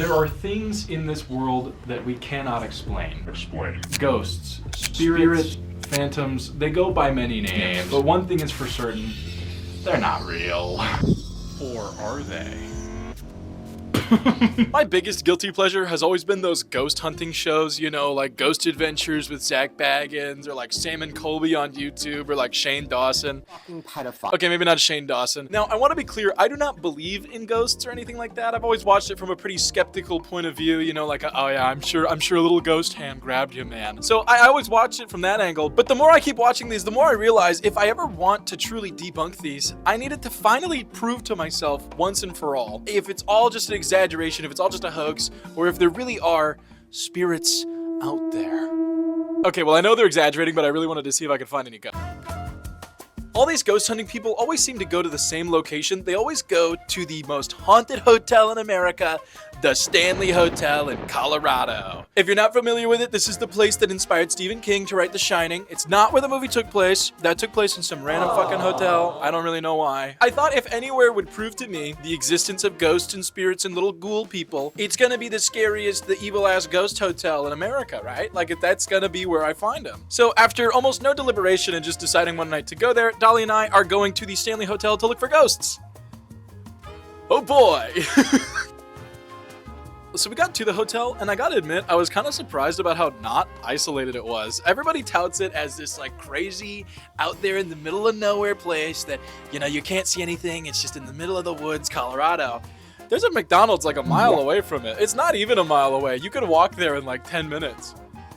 There are things in this world that we cannot explain. Ghosts, spirits, phantoms, they go by many names. But one thing is for certain, they're not real. Or are they? My biggest guilty pleasure has always been those ghost hunting shows, you know, like Ghost Adventures with Zach Baggins, or like Sam and Colby on YouTube, or like Shane Dawson. Fucking pedophile. Okay, maybe not Shane Dawson. Now, I want to be clear, I do not believe in ghosts or anything like that. I've always watched it from a pretty skeptical point of view, you know, like, oh yeah, I'm sure a little ghost hand grabbed you, man. So I always watch it from that angle, but the more I keep watching these, the more I realize if I ever want to truly debunk these, I needed to finally prove to myself once and for all, if it's all just an exaggeration, if it's all just a hoax, or if there really are spirits out there. Okay, well, I know they're exaggerating, but I really wanted to see if I could find any good. All these ghost hunting people always seem to go to the same location. They always go to the most haunted hotel in America, the Stanley Hotel in Colorado. If you're not familiar with it, this is the place that inspired Stephen King to write The Shining. It's not where the movie took place. That took place in some random fucking hotel. I don't really know why. I thought if anywhere would prove to me the existence of ghosts and spirits and little ghoul people, it's gonna be the scariest, the evil-ass ghost hotel in America, right? Like, if that's gonna be where I find them. So after almost no deliberation and just deciding one night to go there, Dolly and I are going to the Stanley Hotel to look for ghosts. Oh boy! So we got to the hotel, and I gotta admit, I was kind of surprised about how not isolated it was. Everybody touts it as this like crazy, out there in the middle of nowhere place that, you know, you can't see anything, it's just in the middle of the woods, Colorado. There's a McDonald's like a mile away from it. It's not even a mile away. You could walk there in like 10 minutes.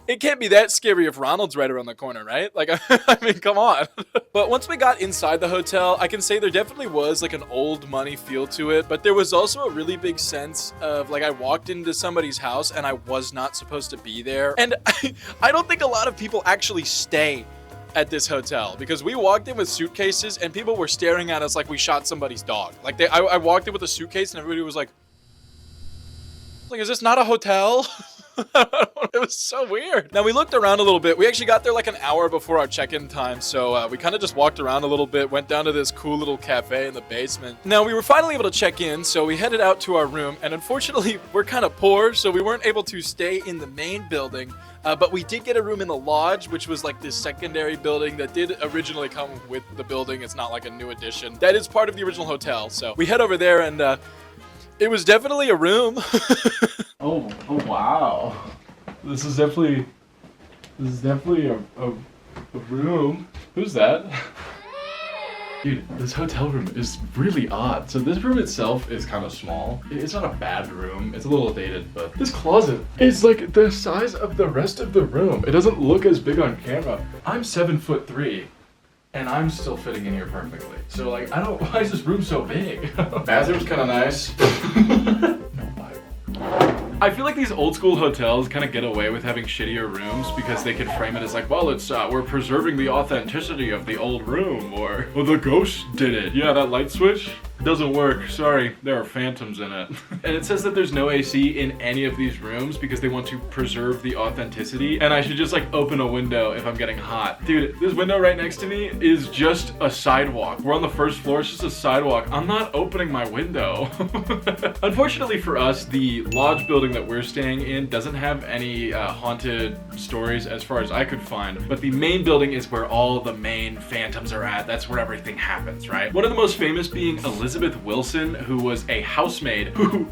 It can't be that scary if Ronald's right around the corner, right? Like, I mean, come on. But once we got inside the hotel, I can say there definitely was like an old money feel to it, but there was also a really big sense of like I walked into somebody's house and I was not supposed to be there. And I don't think a lot of people actually stay at this hotel, because we walked in with suitcases and people were staring at us like we shot somebody's dog. Like I walked in with a suitcase and everybody was like, is this not a hotel? It was so weird. Now, we looked around a little bit. We actually got there like an hour before our check-in time, so we kind of just walked around a little bit, went down to this cool little cafe in the basement. Now, we were finally able to check in, so we headed out to our room, and unfortunately, we're kind of poor, so we weren't able to stay in the main building, but we did get a room in the lodge, which was like this secondary building that did originally come with the building. It's not like a new addition. That is part of the original hotel, so we head over there, and it was definitely a room. Oh wow. This is definitely a room. Who's that? Dude, this hotel room is really odd. So this room itself is kind of small. It's not a bad room. It's a little dated, but this closet is like the size of the rest of the room. It doesn't look as big on camera. I'm 7'3", and I'm still fitting in here perfectly. So like, why is this room so big? Bathroom's kind of nice. No Bible. I feel like these old school hotels kind of get away with having shittier rooms because they can frame it as like, well, it's we're preserving the authenticity of the old room, or well, the ghost did it. Yeah, that light switch doesn't work. Sorry, there are phantoms in it. And it says that there's no AC in any of these rooms because they want to preserve the authenticity. And I should just like open a window if I'm getting hot. Dude, this window right next to me is just a sidewalk. We're on the first floor, it's just a sidewalk. I'm not opening my window. Unfortunately for us, the lodge building that we're staying in doesn't have any haunted stories as far as I could find, but the main building is where all the main phantoms are at. That's where everything happens, right? One of the most famous being Elizabeth Wilson, who was a housemaid who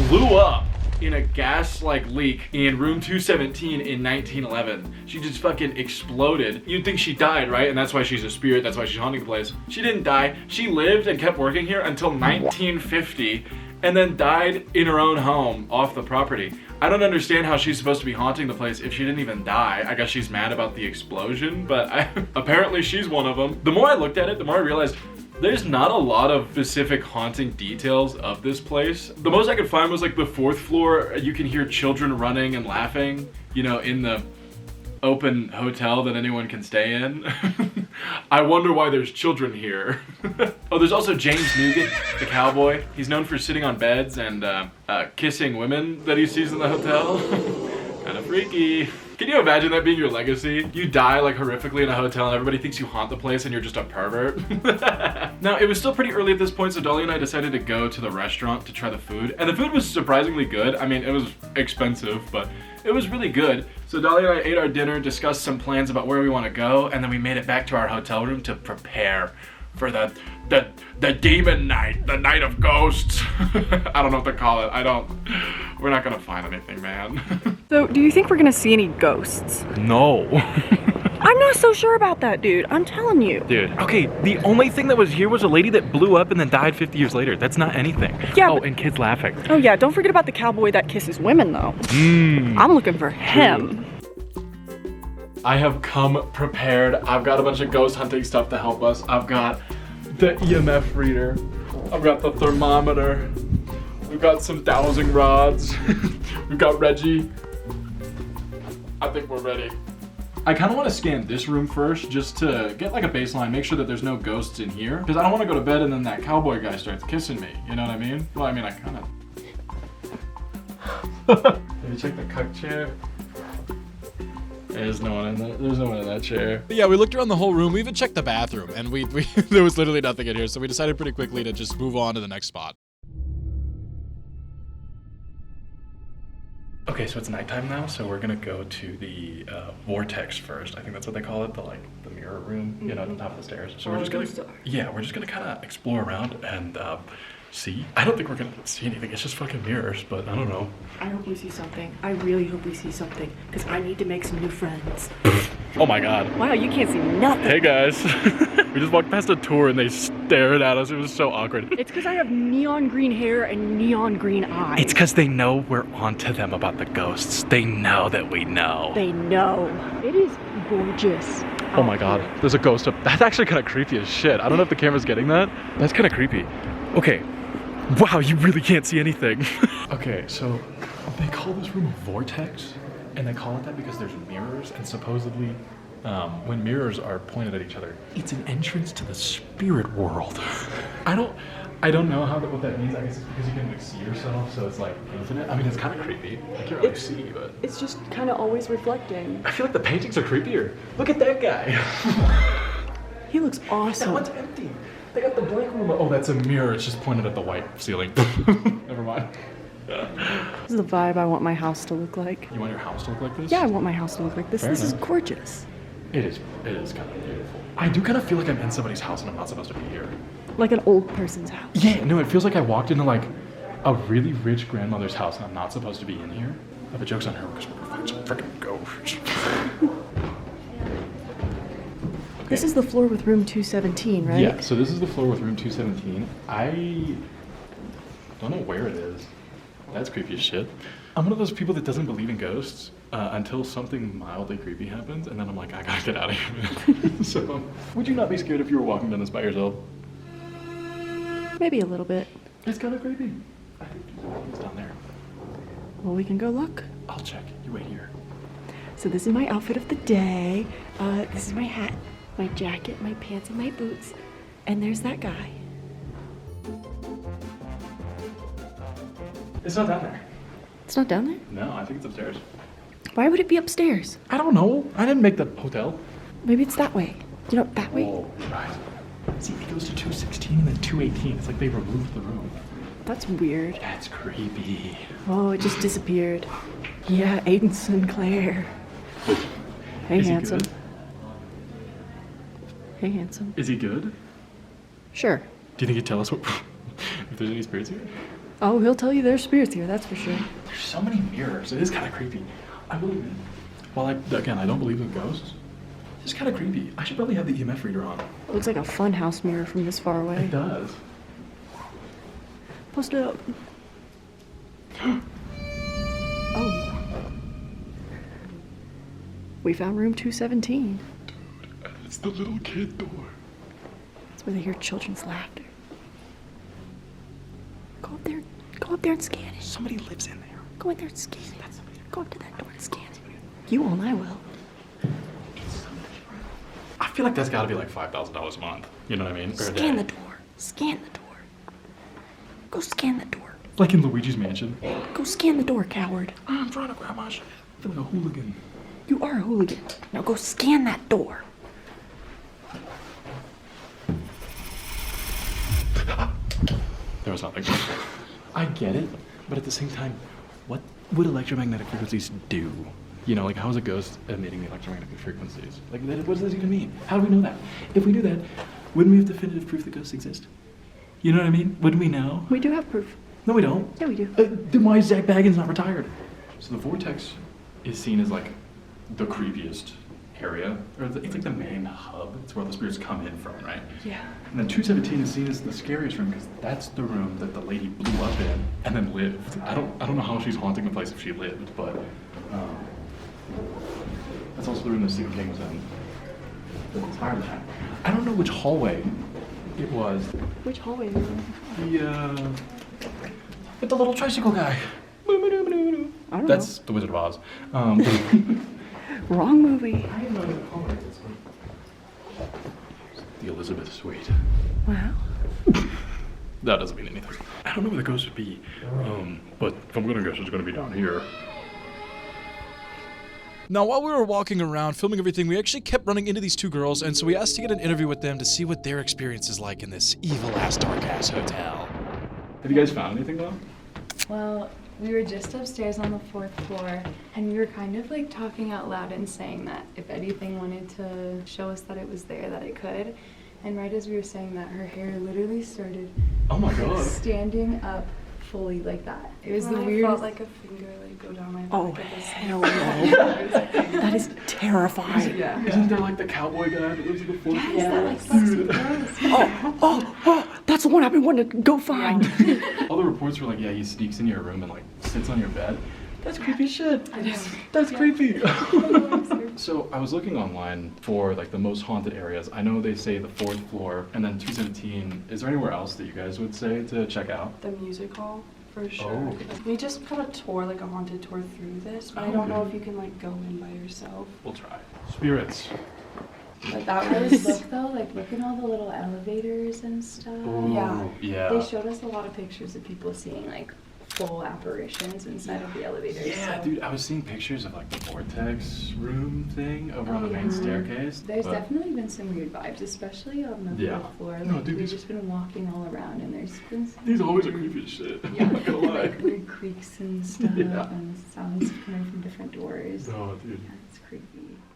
blew up in a gas-like leak in room 217 in 1911. She just fucking exploded. You'd think she died, right? And that's why she's a spirit, that's why she's haunting the place. She didn't die. She lived and kept working here until 1950, and then died in her own home off the property. I don't understand how she's supposed to be haunting the place if she didn't even die. I guess she's mad about the explosion, but apparently she's one of them. The more I looked at it, the more I realized there's not a lot of specific haunting details of this place. The most I could find was like the 4th floor. You can hear children running and laughing, you know, in the open hotel that anyone can stay in. I wonder why there's children here. Oh, there's also James Nugent, the cowboy. He's known for sitting on beds and kissing women that he sees in the hotel. Kind of freaky. Can you imagine that being your legacy? You die like horrifically in a hotel and everybody thinks you haunt the place and you're just a pervert. Now, it was still pretty early at this point, so Dolly and I decided to go to the restaurant to try the food. And the food was surprisingly good. I mean, it was expensive, but it was really good. So Dolly and I ate our dinner, discussed some plans about where we want to go, and then we made it back to our hotel room to prepare for the demon night, the night of ghosts. I don't know what to call it. We're not gonna find anything, man. So, do you think we're gonna see any ghosts? No. I'm not so sure about that, dude. I'm telling you. Dude, okay, the only thing that was here was a lady that blew up and then died 50 years later. That's not anything. Yeah, oh, and kids laughing. Oh yeah, don't forget about the cowboy that kisses women, though. I'm looking for him. I have come prepared. I've got a bunch of ghost hunting stuff to help us. I've got the EMF reader. I've got the thermometer. We've got some dowsing rods. We've got Reggie. I think we're ready. I kind of want to scan this room first just to get like a baseline, make sure that there's no ghosts in here. Because I don't want to go to bed and then that cowboy guy starts kissing me. You know what I mean? Well, I mean, I kind of... Have you checked the cuck chair? There's no one in that. There's no one in that chair. But yeah, we looked around the whole room. We even checked the bathroom, and we there was literally nothing in here. So we decided pretty quickly to just move on to the next spot. Okay, so it's nighttime now, so we're gonna go to the vortex first. I think that's what they call it, the mirror room, you know, at the top of the stairs. So we're just gonna kind of explore around and see. I don't think we're gonna see anything. It's just fucking mirrors, but I don't know. I hope we see something. I really hope we see something, because I need to make some new friends. Oh my god. Wow, you can't see nothing. Hey guys. We just walked past a tour and they stared at us. It was so awkward. It's because I have neon green hair and neon green eyes. It's because they know we're onto them about the ghosts. They know that we know. They know. It is gorgeous. Oh my god, there's a ghost up. That's actually kind of creepy as shit. I don't know if the camera's getting that. That's kind of creepy. Okay. Wow, you really can't see anything. Okay, so they call this room a vortex, and they call it that because there's mirrors, and supposedly when mirrors are pointed at each other, it's an entrance to the spirit world. I don't know what that means. I guess it's because you can like see yourself, so it's like infinite. I mean, it's kind of creepy. I can't really see, but It's just kind of always reflecting. I feel like the paintings are creepier. Look at that guy. He looks awesome. That one's empty. They got the blank room. Oh, that's a mirror. It's just pointed at the white ceiling. Never mind. This is the vibe I want my house to look like. You want your house to look like this? Yeah, I want my house to look like this. Fair This is enough. gorgeous. It is kind of beautiful. I do kind of feel like I'm in somebody's house and I'm not supposed to be here. Like an old person's house. Yeah, no, it feels like I walked into like a really rich grandmother's house and I'm not supposed to be in here. But joke's on her because we're gonna find some freaking ghosts. This is the floor with room 217, right? Yeah, so this is the floor with room 217. I don't know where it is. That's creepy as shit. I'm one of those people that doesn't believe in ghosts until something mildly creepy happens, and then I'm like, I gotta get out of here, man. So, would you not be scared if you were walking down this by yourself? Maybe a little bit. It's kind of creepy. I think it's down there. Well, we can go look. I'll check. You wait here. So this is my outfit of the day. This is my hat, my jacket, my pants, and my boots. And there's that guy. It's not down there. It's not down there? No, I think it's upstairs. Why would it be upstairs? I don't know. I didn't make the hotel. Maybe it's that way. You know, that way. Oh, right. See, it goes to 216 and then 218. It's like they removed the room. That's weird. That's creepy. Oh, it just disappeared. Yeah, Aiden Sinclair. Hey, Is he handsome. good? Hey, handsome. Is he good? Sure. Do you think he'd tell us what, if there's any spirits here? Oh, he'll tell you there's spirits here, that's for sure. There's so many mirrors. It is kind of creepy. I will admit. Well, again, I don't believe in ghosts. It's kind of creepy. I should probably have the EMF reader on. It looks like a funhouse mirror from this far away. It does. Post it up. Oh. We found room 217. It's the little kid door. That's where they hear children's laughter. Go up there and scan it. Somebody lives in there. Go in there and scan it. Go up to that door and scan it. You won't, I will. I feel like that's got to be like $5,000 a month. You know what I mean? Scan the door. Scan the door. Go scan the door. Like in Luigi's Mansion. Go scan the door, coward. I'm trying to grab my shit. I feel like a hooligan. You are a hooligan. Now go scan that door. There was nothing. I get it, but at the same time, what would electromagnetic frequencies do? You know, like how is a ghost emitting the electromagnetic frequencies? Like, what does this even mean? How do we know that? If we knew that, wouldn't we have definitive proof that ghosts exist? You know what I mean? Wouldn't we know? We do have proof. No, we don't. Yeah, we do. Then why is Zach Baggins not retired? So the vortex is seen as like the creepiest area, or it's like the main hub. It's where the spirits come in from, right? Yeah. And then 217 is seen as the scariest room because that's the room that the lady blew up in and then lived. I don't know how she's haunting the place if she lived, but that's also the room that Stephen King was in. That inspired that. I don't know which hallway it was. Which hallway? The with the little tricycle guy. I don't That's the Wizard of Oz. know. Wrong movie. I have no idea what hallway it is. The Elizabeth Suite. Wow. That doesn't mean anything. I don't know where the ghost would be, but if I'm gonna guess, it's gonna be down here. Now, while we were walking around filming everything, we actually kept running into these two girls, and so we asked to get an interview with them to see what their experience is like in this evil-ass, dark-ass hotel. Have you guys found anything though? Well, we were just upstairs on the 4th floor, and we were kind of like talking out loud and saying that if anything wanted to show us that it was there, that it could. And right as we were saying that, her hair literally started Oh my like, god. standing up fully like that. It was the I weirdest. felt like a finger like go down my back. Oh, It was- hell no. That is terrifying. Yeah. Isn't there like the cowboy guy that lives in the fourth Yes, that like sexy gross. Oh, that's the one I've been wanting to go find. All the reports were like, yeah, he sneaks into your room and like sits on your bed. That's creepy as shit. That's creepy. So I was looking online for like the most haunted areas. I know they say the 4th floor and then 217. Is there anywhere else that you guys would say to check out? The music hall, for sure. Oh. We just got a tour, like a haunted tour through this, but I don't know if you can like go in by yourself. We'll try. Spirits. But that was look though, like look at all the little elevators and stuff. Yeah. Yeah. They showed us a lot of pictures of people seeing like full apparitions inside of the elevators. Yeah, so. dude, I was seeing pictures of like the vortex room thing over on the main staircase. There's but- definitely been some weird vibes, especially on the Yeah. 4th floor. No, Like, dude, we've these- just been walking all around, and there's been some These always are creepy as shit. yeah, I'm not gonna lie. like weird creaks and stuff, Yeah. and sounds coming from different doors. Oh, dude. Yeah, it's creepy.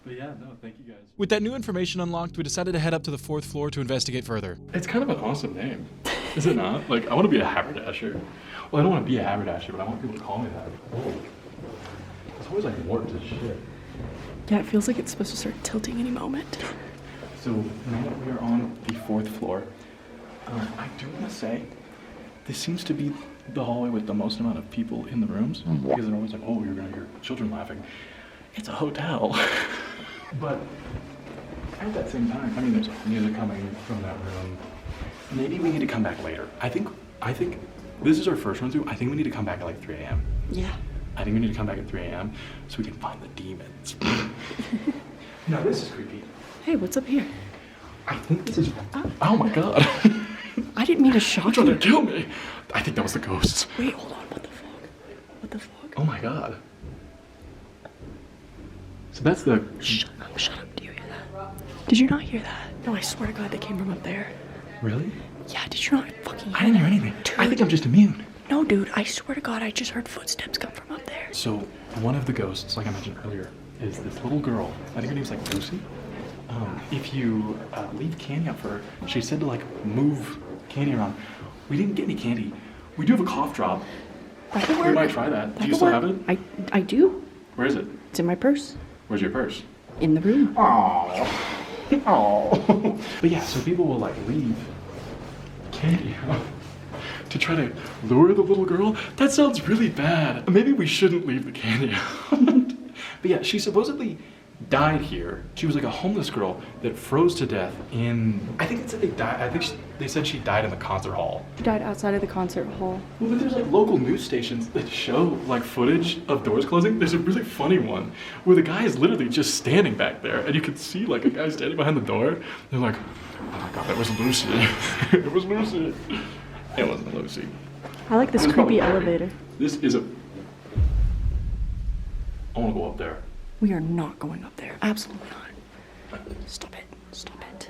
But yeah, no, thank you guys. With that new information unlocked, we decided to head up to the 4th floor to investigate further. It's kind of an awesome name, is it not? Like, I want to be a haberdasher. Well, I don't want to be a haberdasher, but I want people to call me that. Whoa. It's always like warped as shit. Yeah, it feels like it's supposed to start tilting any moment. So now that we are on the 4th floor, I do want to say this seems to be the hallway with the most amount of people in the rooms because they're always like, oh, you're gonna hear children laughing. It's a hotel, but at that same time, I mean, there's music coming from that room. Maybe we need to come back later. I think this is our first run through. I think we need to come back at like 3 a.m. Yeah. I think we need to come back at 3 a.m. so we can find the demons. Now this is creepy. Hey, what's up here? I think this is. Oh my god. I didn't mean to shock Trying to you. kill me. I think that was the ghosts. Wait, hold on. What the fuck? What the fuck? Oh my god. So that's the. Shut up, shut up. Do you hear that? Did you not hear that? No, I swear to God, they came from up there. Really? Yeah, did you not fucking hear I didn't hear that? anything. Dude. I think I'm just immune. No, dude, I swear to God, I just heard footsteps come from up there. So one of the ghosts, like I mentioned earlier, is this little girl. I think her name's like Lucy. If you leave candy out for her, she said to like move candy around. We didn't get any candy. We do have a cough drop. That could We work. might try that. Do That you could still work. have it? I do. Where is it? It's in my purse. Where's your purse? In the room. Aww. Aww. But yeah, so people will like leave candy out to try to lure the little girl. That sounds really bad. Maybe we shouldn't leave the candy out. But yeah, she supposedly died here. She was like a homeless girl that froze to death in. I think it said they died. I think they said she died in the concert hall. She died outside of the concert hall. Well, but there's like local news stations that show like footage of doors closing. There's a really funny one where the guy is literally just standing back there, and you can see like a guy standing behind the door. They're like, "Oh my god, that was Lucy. It was Lucy. It wasn't Lucy." I like this It's probably creepy dirty. elevator. This is a. I want to go up there. We are not going up there. Absolutely not. Stop it. Stop it.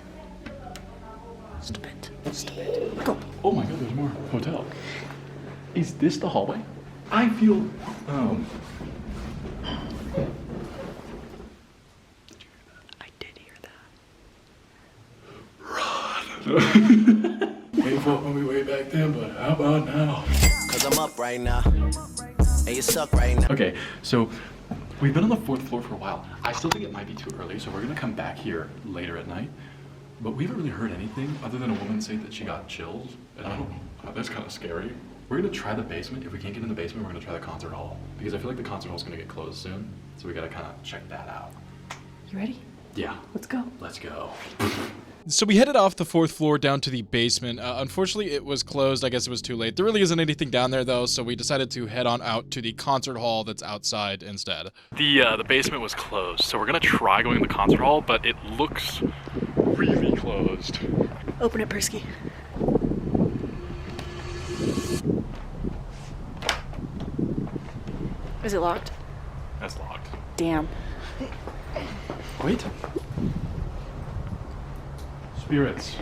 Stop it. Stop it. Go. Oh my god, there's more hotel. Is this the hallway? I feel, I did hear that. we fought when we way back then, but how about now? Cause I'm up right now, and you suck right now. Okay, so we've been on the 4th floor for a while. I still think it might be too early, so we're gonna come back here later at night. But we haven't really heard anything other than a woman say that she got chills, and I don't know, that's kind of scary. We're gonna try the basement. If we can't get in the basement, we're gonna try the concert hall. Because I feel like the concert hall's gonna get closed soon, so we gotta kind of check that out. You ready? Yeah, Let's go. let's go. So we headed off the 4th floor down to the basement. Unfortunately, it was closed. I guess it was too late. There really isn't anything down there, though, so we decided to head on out to the concert hall that's outside instead. The basement was closed, so we're gonna try going to the concert hall, but it looks really closed. Open it, Prisky. Is it locked? That's locked. Damn. Wait. Spirits.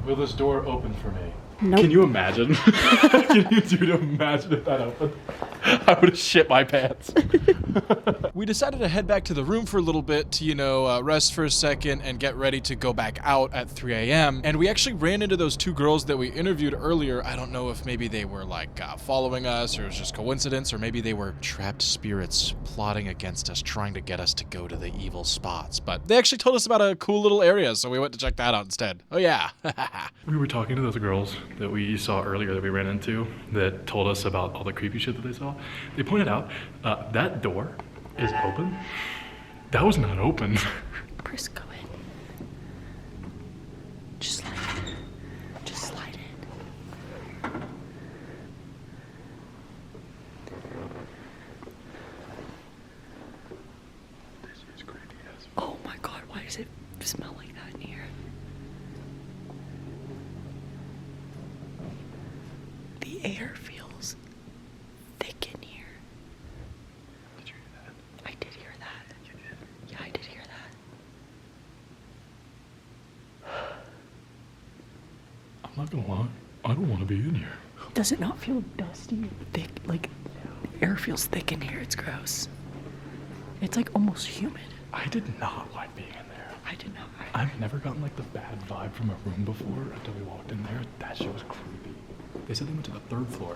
Will this door open for me? Nope. Can you imagine? Can you dude imagine if that opened? I would have shit my pants. We decided to head back to the room for a little bit to, rest for a second and get ready to go back out at 3 a.m. And we actually ran into those 2 girls that we interviewed earlier. I don't know if maybe they were following us or it was just coincidence, or maybe they were trapped spirits plotting against us, trying to get us to go to the evil spots. But they actually told us about a cool little area, so we went to check that out instead. Oh yeah. We were talking to those girls that we saw earlier that we ran into that told us about all the creepy shit that they saw. They pointed out that door is open. That was not open. Prisk, go in. Just slide in. Just slide in. This is creepy as. Oh my god, why does it smell like that in here? The air feels thick in here. Did you hear that? I did hear that. You did. Yeah, I did hear that. I'm not gonna lie. I don't want to be in here. Does it not feel dusty and thick? Like, the air feels thick in here. It's gross. It's like almost humid. I did not like being in there. I did not. I've never gotten like the bad vibe from a room before until we walked in there. That shit was creepy. They said they went to the 3rd floor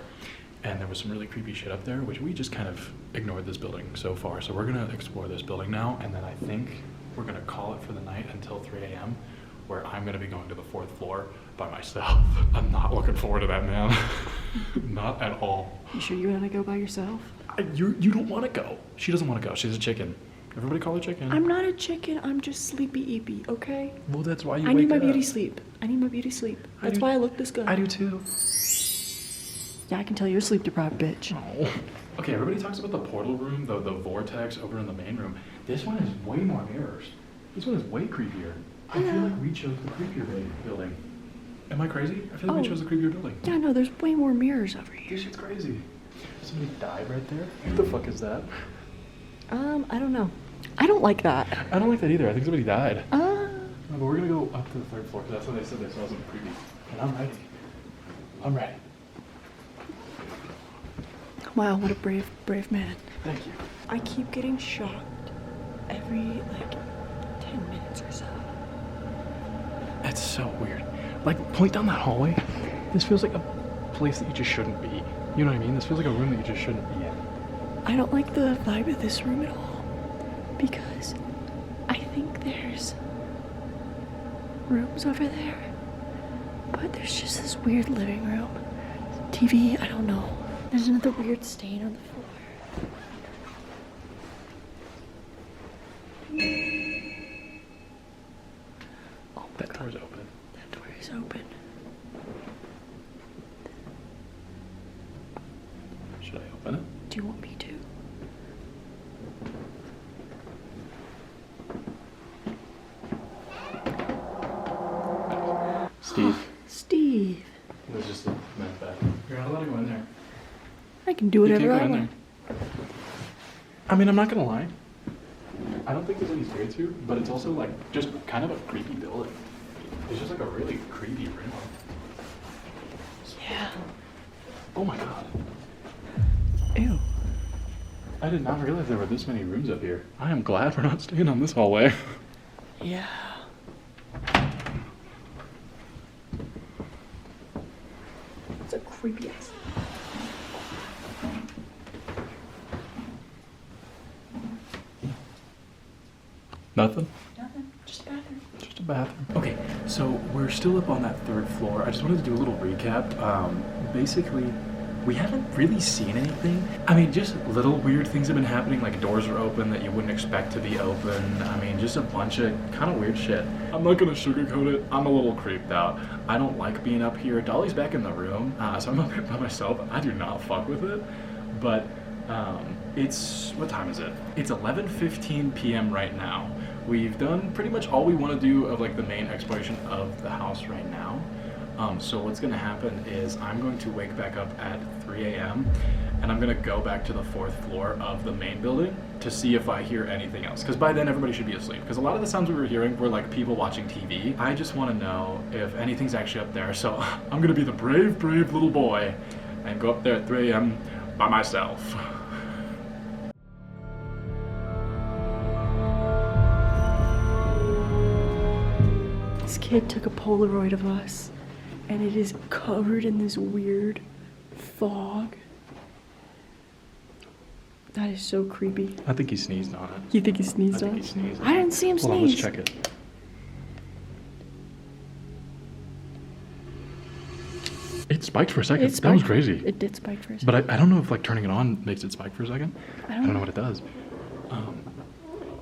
and there was some really creepy shit up there, which we just kind of ignored this building so far. So we're gonna explore this building now, and then I think we're gonna call it for the night until 3 a.m. where I'm gonna be going to the 4th floor by myself. I'm not looking forward to that, man. Not at all. You sure you want to go by yourself? You don't want to go. She doesn't want to go. She's a chicken. Everybody call her chicken. I'm not a chicken. I'm just sleepy-eepy, okay? Well, that's why you I need wake my up. beauty sleep. I need my beauty sleep. I That's do- why I look this good. I do too. Yeah, I can tell you're a sleep-deprived bitch. Oh. Okay, everybody talks about the portal room, the vortex over in the main room. This one has way more mirrors. This one is way creepier. I feel like we chose the creepier building. Am I crazy? I feel like we Oh. chose the creepier building. Yeah, no, there's way more mirrors over here. This shit's crazy. Somebody died right there? What the fuck is that? I don't know. I don't like that. I don't like that either. I think somebody died. Uh, No, but we're gonna go up to the 3rd floor because that's what they said they saw something creepy. And I'm ready. I'm ready. wow, what a brave man. Thank you. I keep getting shocked every, 10 minutes or so. That's so weird. Like, point down that hallway. This feels like a place that you just shouldn't be. You know what I mean? This feels like a room that you just shouldn't be in. I don't like the vibe of this room at all. Because I think there's rooms over there. But there's just this weird living room. TV, I don't know. There's another weird stain on the floor. Oh, That door's open. that door is open. Should I open it? Do you want me to? Steve. Steve, It was just a men's bathroom. You're not allowed to go in there. I can do You whatever can't go I in want. there. I mean, I'm not gonna lie. I don't think there's any spirits here, but it's also like just kind of a creepy building. It's just like a really creepy room. Yeah. Oh my god. Ew. I did not realize there were this many rooms up here. I am glad we're not staying on this hallway. Yeah. It's a creepy ass. Nothing? Nothing. Just a bathroom. Just a bathroom. Okay, so we're still up on that third floor. I just wanted to do a little recap. Basically, we haven't really seen anything. I mean, just little weird things have been happening, like doors are open that you wouldn't expect to be open. I mean, just a bunch of kind of weird shit. I'm not gonna sugarcoat it. I'm a little creeped out. I don't like being up here. Dolly's back in the room, so I'm up here by myself. I do not fuck with it. But it's, what time is it? It's 11:15 p.m. right now. We've done pretty much all we want to do of like the main exploration of the house right now. So what's going to happen is I'm going to wake back up at 3 a.m. and I'm going to go back to the 4th floor of the main building to see if I hear anything else. Because by then everybody should be asleep. Because a lot of the sounds we were hearing were like people watching TV. I just want to know if anything's actually up there. So I'm going to be the brave, brave little boy and go up there at 3 a.m. by myself. This kid took a Polaroid of us, and it is covered in this weird fog. That is so creepy. I think he sneezed on it. You think he sneezed I on think it? he sneezed on I didn't see him Hold on, let's sneeze. check it. It spiked for a second. It That was spiked. crazy. It did spike for a second. But I don't know if like turning it on makes it spike for a second. I don't know what it does.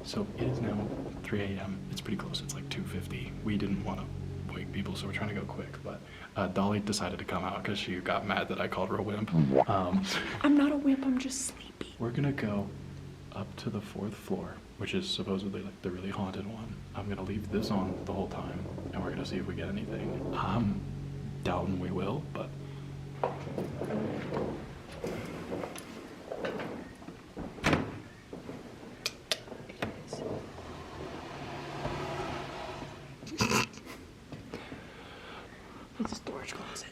So it is now 3 a.m. It's pretty close. It's like 2:50. We didn't want to wake people, so we're trying to go quick. But Dolly decided to come out because she got mad that I called her a wimp. I'm not a wimp, I'm just sleepy. We're gonna go up to the 4th floor, which is supposedly like the really haunted one. I'm gonna leave this on the whole time, and we're gonna see if we get anything. I'm doubting we will, but. It's a storage closet.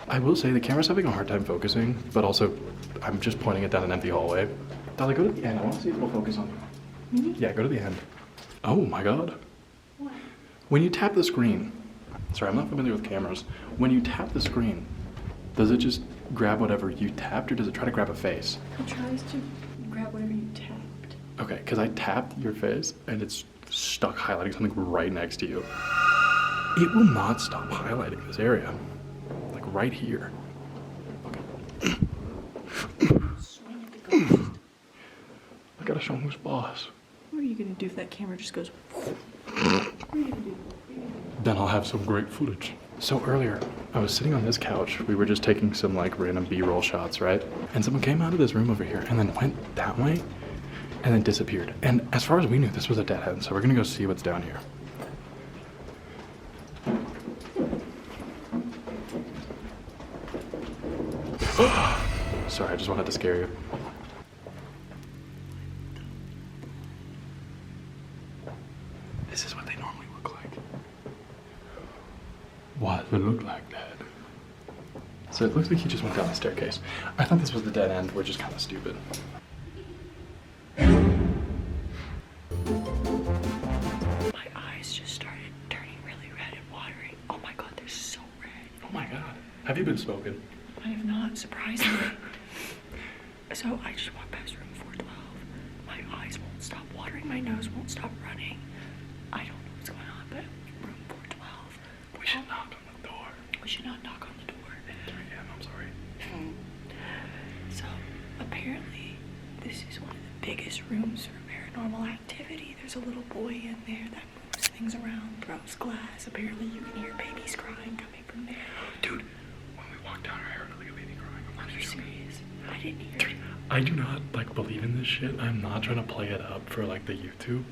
I will say the camera's having a hard time focusing, but also I'm just pointing it down an empty hallway. Dolly, go to the end. I want to see if it'll focus on you. Me? Yeah, go to the end. Oh my god. What? When you tap the screen, sorry, I'm not familiar with cameras. When you tap the screen, does it just grab whatever you tapped, or does it try to grab a face? It tries to grab whatever you tapped. Okay, because I tapped your face and it's stuck highlighting something right next to you. It will not stop highlighting this area. Like right here. Okay. Swing at the ghost. I gotta show him who's boss. What are you gonna do if that camera just goes? What are you gonna do? Then I'll have some great footage. So earlier, I was sitting on this couch. We were just taking some like random B-roll shots, right? And someone came out of this room over here and then went that way and then disappeared. And as far as we knew, this was a dead end. So we're gonna go see what's down here. Sorry, I just wanted to scare you. This is what they normally look like. What does it look like, Dad? So it looks like he just went down the staircase. I thought this was the dead end, which is kind of stupid. My eyes just started turning really red and watery. Oh my god, they're so red. Oh my god. Have you been smoking? I have not, surprisingly. So I just walked past room 412. My eyes won't stop watering, my nose won't stop running. I don't know what's going on, but room 412. We should knock on the door. We should not knock on the door. At 3 a.m., I'm sorry. So apparently this is one of the biggest rooms for paranormal activity. There's a little boy in there that moves things around, throws glass. Apparently you can hear babies crying coming from there. Dude, when we walked down, I heard like a baby crying. Are you serious? I didn't hear it. I do not like believe in this shit. I'm not trying to play it up for like the YouTube.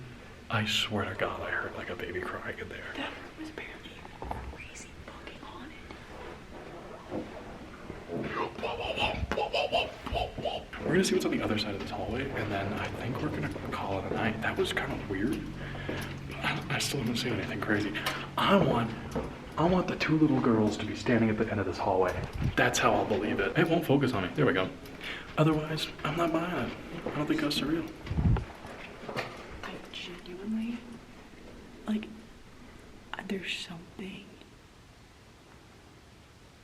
I swear to God, I heard like a baby crying in there. That room was apparently crazy fucking haunted. we're gonna see what's on the other side of this hallway, and then I think we're gonna call it a night. That was kind of weird. I still haven't seen anything crazy. I want the two little girls to be standing at the end of this hallway. That's how I'll believe it. It won't focus on me. There we go. Otherwise, I'm not buying it. I don't think ghosts are real. I genuinely, like, there's something.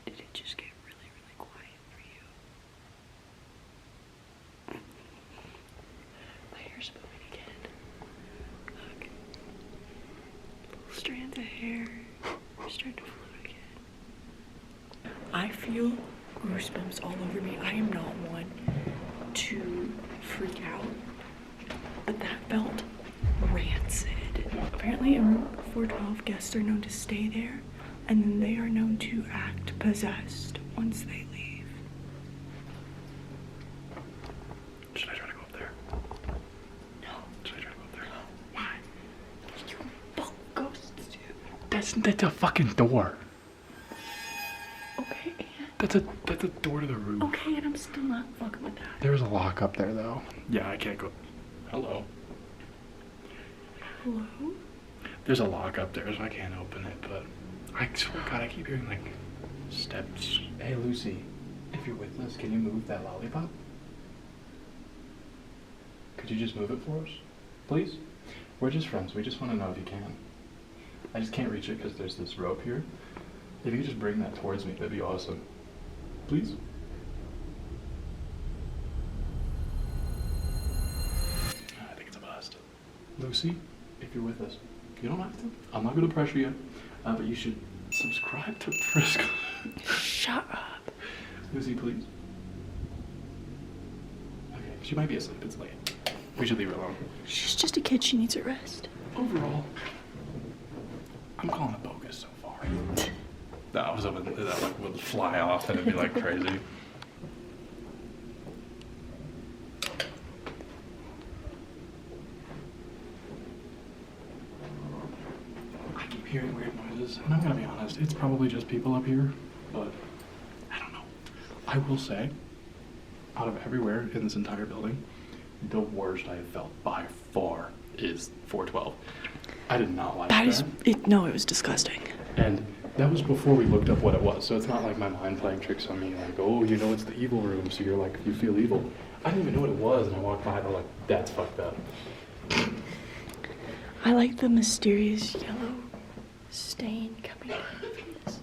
Did it just get really, really quiet for you? My hair's moving again. Look. Little strands of hair are starting to float again. I feel goosebumps all over me. I am not one to freak out, but that felt rancid. Apparently in room 412, guests are known to stay there, and then they are known to act possessed once they leave. Should I try to go up there? No. Should I try to go up there? Why? You fuck ghosts do. That's a fucking door. Okay, That's a door to the roof. okay, and I'm still not fucking with that. There's a lock up there though. Yeah, I can't go. Hello. Hello? There's a lock up there, so I can't open it, but I swear to God, I keep hearing like steps. Hey Lucy, if you're with us, can you move that lollipop? Could you just move it for us? Please? We're just friends, we just want to know if you can. I just can't reach it because there's this rope here. If you could just bring that towards me, that'd be awesome. Please? I think it's a bust. Lucy, if you're with us, you don't have to. I'm not going to pressure you, but you should subscribe to Prisk. Shut up. Lucy, please. Okay, she might be asleep. It's late. We should leave her alone. She's just a kid. She needs a rest. Overall, I'm calling it bogus so far. No, I was hoping that like would fly off and it'd be like crazy. I keep hearing weird noises, and I'm gonna be honest, it's probably just people up here, but I don't know. I will say, out of everywhere in this entire building, the worst I have felt by far is 412. I did not like that. That is, no, it was disgusting. And that was before we looked up what it was, so it's not like my mind playing tricks on me, like, oh, you know it's the evil room, so you're like, you feel evil. I didn't even know what it was, and I walked by and I'm like, that's fucked up. I like the mysterious yellow stain coming out of this.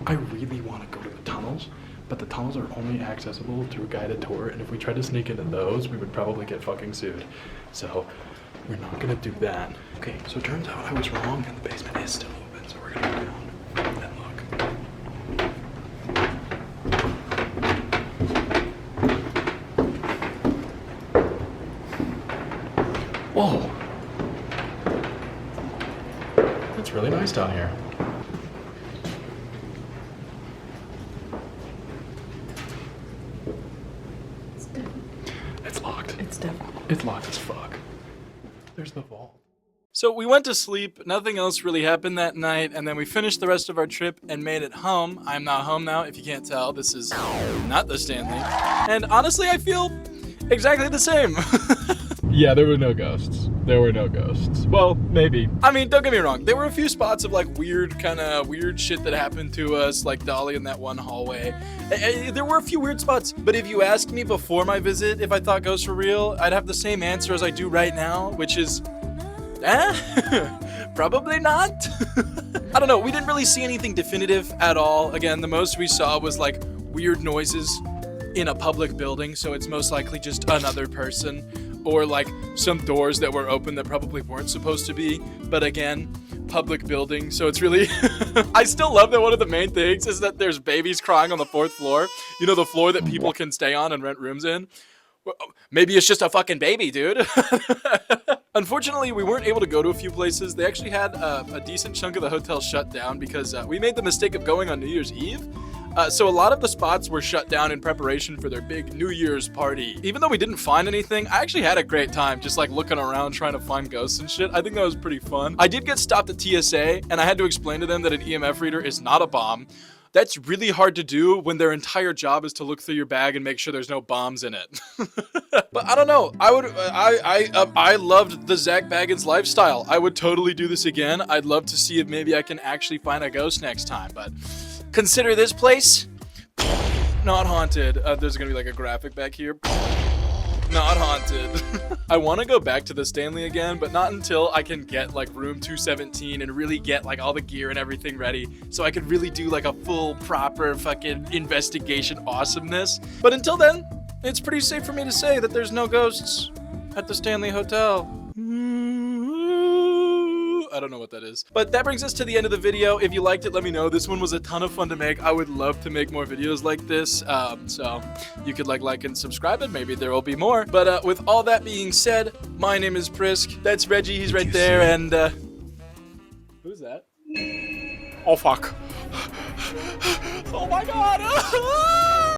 I really want to go to the tunnels, but the tunnels are only accessible through a guided tour, and if we tried to sneak into those, we would probably get fucking sued. So, we're not gonna do that. Okay, so it turns out I was wrong, and the basement is still open, so we're gonna go down and look. Whoa! It's really nice down here. It's locked. It's locked as fuck. There's the vault. So we went to sleep, nothing else really happened that night, and then we finished the rest of our trip and made it home. I'm not home now, if you can't tell. This is not the Stanley. And honestly, I feel exactly the same. Yeah, there were no ghosts. There were no ghosts. Well, maybe. I mean, don't get me wrong. There were a few spots of like weird shit that happened to us, like Dolly in that one hallway. There were a few weird spots, but if you asked me before my visit if I thought ghosts were real, I'd have the same answer as I do right now, which is, probably not. I don't know. We didn't really see anything definitive at all. Again, the most we saw was like weird noises in a public building, so it's most likely just another person. Or like some doors that were open that probably weren't supposed to be. But again, public building, so it's really... I still love that one of the main things is that there's babies crying on the 4th floor. You know, the floor that people can stay on and rent rooms in? Well, maybe it's just a fucking baby, dude. Unfortunately, we weren't able to go to a few places. They actually had a decent chunk of the hotel shut down because we made the mistake of going on New Year's Eve. So a lot of the spots were shut down in preparation for their big New Year's party. Even though we didn't find anything, I actually had a great time just like looking around trying to find ghosts and shit. I think that was pretty fun. I did get stopped at TSA and I had to explain to them that an EMF reader is not a bomb. That's really hard to do when their entire job is to look through your bag and make sure there's no bombs in it. But I don't know. I loved the Zach Baggins lifestyle. I would totally do this again. I'd love to see if maybe I can actually find a ghost next time. But consider this place not haunted. There's gonna be like a graphic back here. Not haunted. I want to go back to the Stanley again, but not until I can get like room 217 and really get like all the gear and everything ready so I could really do like a full proper fucking investigation awesomeness. But until then, it's pretty safe for me to say that there's no ghosts at the Stanley Hotel. I don't know what that is. But that brings us to the end of the video. If you liked it, let me know. This one was a ton of fun to make. I would love to make more videos like this. So you could like and subscribe and maybe there will be more. But with all that being said, my name is Prisk. That's Reggie. He's right there. And who's that? Oh, fuck. Oh my God.